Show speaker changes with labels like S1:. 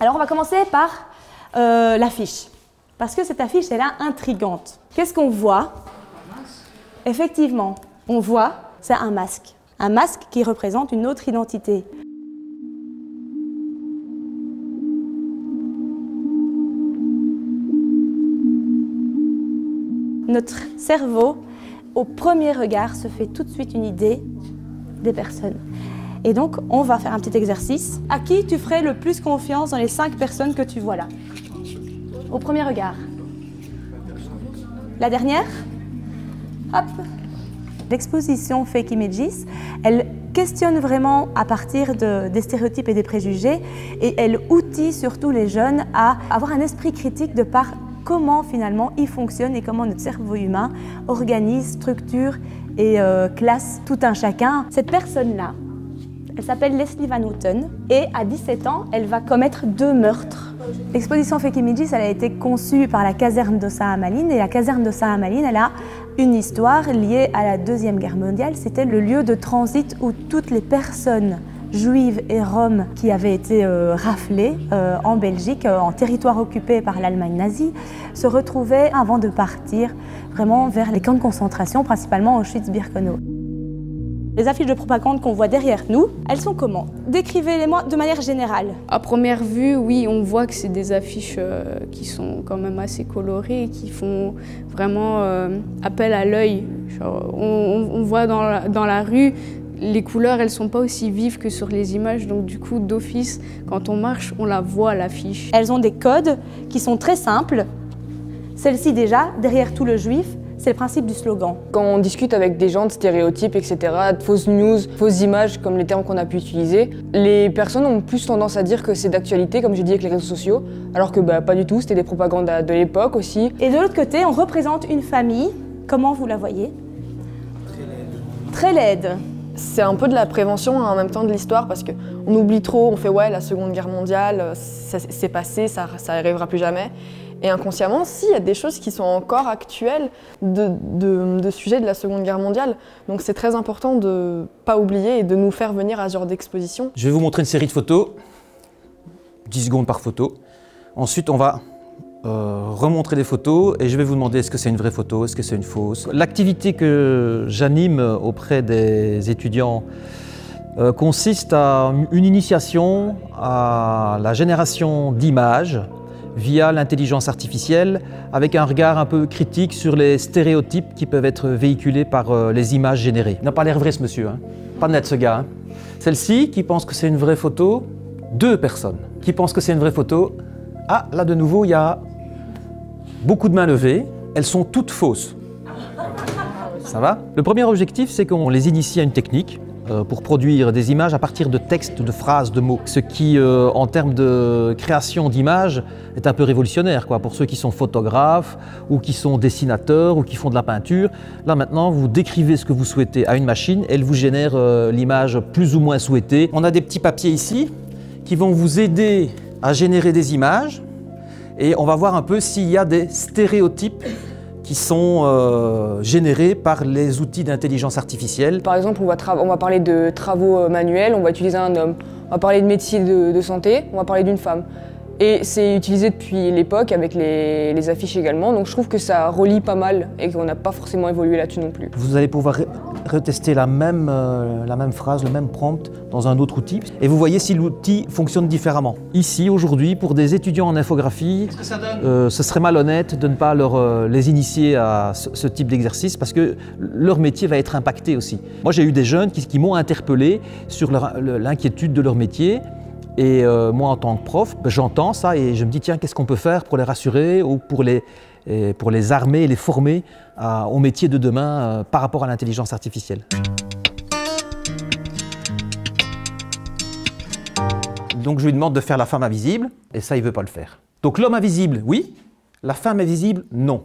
S1: Alors on va commencer par l'affiche, parce que cette affiche elle est intrigante. Qu'est-ce qu'on voit? Effectivement, on voit, c'est un masque qui représente une autre identité. Notre cerveau, au premier regard, se fait tout de suite une idée des personnes. Et donc, on va faire un petit exercice. À qui tu ferais le plus confiance dans les 5 personnes que tu vois là? Au premier regard. La dernière? Hop. L'exposition Fake Images, elle questionne vraiment à partir des stéréotypes et des préjugés et elle outille surtout les jeunes à avoir un esprit critique de par comment finalement il fonctionne et comment notre cerveau humain organise, structure et classe tout un chacun. Cette personne-là, elle s'appelle Leslie Van Houten et à 17 ans, elle va commettre 2 meurtres. L'exposition Fake Images, elle a été conçue par la caserne d'Ossa Hamelin et la caserne d'Ossa Hamelin, elle a une histoire liée à la Deuxième Guerre mondiale. C'était le lieu de transit où toutes les personnes juives et roms qui avaient été raflées en Belgique, en territoire occupé par l'Allemagne nazie, se retrouvaient avant de partir vraiment vers les camps de concentration, principalement Auschwitz-Birkenau. Les affiches de propagande qu'on voit derrière nous, elles sont comment? Décrivez-les-moi de manière générale.
S2: À première vue, oui, on voit que c'est des affiches qui sont quand même assez colorées et qui font vraiment appel à l'œil. On voit dans la rue, les couleurs, elles sont pas aussi vives que sur les images, donc du coup, d'office, quand on marche, on la voit à l'affiche.
S1: Elles ont des codes qui sont très simples. Celle-ci déjà, derrière tout le juif, c'est le principe du slogan.
S3: Quand on discute avec des gens de stéréotypes, etc., de fausses news, fausses images, comme les termes qu'on a pu utiliser, les personnes ont plus tendance à dire que c'est d'actualité, comme j'ai dit avec les réseaux sociaux, alors que pas du tout, c'était des propagandes de l'époque aussi.
S1: Et de l'autre côté, on représente une famille. Comment vous la voyez? Très laide.
S4: C'est un peu de la prévention en même temps de l'histoire parce qu'on oublie trop, on fait ouais, la Seconde Guerre mondiale, c'est passé, ça n'arrivera plus jamais. Et inconsciemment, si, il y a des choses qui sont encore actuelles de sujet de la Seconde Guerre mondiale. Donc c'est très important de ne pas oublier et de nous faire venir à ce genre d'exposition.
S5: Je vais vous montrer une série de photos, 10 secondes par photo. Ensuite, on va remontrer des photos et je vais vous demander est-ce que c'est une vraie photo, est-ce que c'est une fausse. L'activité que j'anime auprès des étudiants consiste à une initiation à la génération d'images via l'intelligence artificielle, avec un regard un peu critique sur les stéréotypes qui peuvent être véhiculés par les images générées. Il n'a pas l'air vrai ce monsieur, hein. Pas net ce gars. Hein. Celle-ci qui pense que c'est une vraie photo, 2 personnes qui pensent que c'est une vraie photo. Ah, là de nouveau, il y a beaucoup de mains levées, elles sont toutes fausses. Ça va? Le premier objectif, c'est qu'on les initie à une technique pour produire des images à partir de textes, de phrases, de mots. Ce qui, en termes de création d'images, est un peu révolutionnaire, quoi, pour ceux qui sont photographes, ou qui sont dessinateurs, ou qui font de la peinture. Là maintenant, vous décrivez ce que vous souhaitez à une machine, elle vous génère l'image plus ou moins souhaitée. On a des petits papiers ici qui vont vous aider à générer des images, et on va voir un peu s'il y a des stéréotypes qui sont générés par les outils d'intelligence artificielle.
S3: Par exemple, on va parler de travaux manuels, on va utiliser un homme. On va parler de métier de santé, on va parler d'une femme. Et c'est utilisé depuis l'époque avec les affiches également, donc je trouve que ça relie pas mal et qu'on n'a pas forcément évolué là-dessus non plus.
S5: Vous allez pouvoir retester la même phrase, le même prompt dans un autre outil et vous voyez si l'outil fonctionne différemment. Ici, aujourd'hui, pour des étudiants en infographie, ce serait malhonnête de ne pas les initier à ce type d'exercice parce que leur métier va être impacté aussi. Moi, j'ai eu des jeunes qui m'ont interpellé sur l'inquiétude de leur métier. Et moi, en tant que prof, j'entends ça et je me dis, tiens, qu'est-ce qu'on peut faire pour les rassurer ou pour les armer et les former au métier de demain par rapport à l'intelligence artificielle. Donc, je lui demande de faire la femme invisible et ça, il ne veut pas le faire. Donc, l'homme invisible, oui. La femme invisible, non.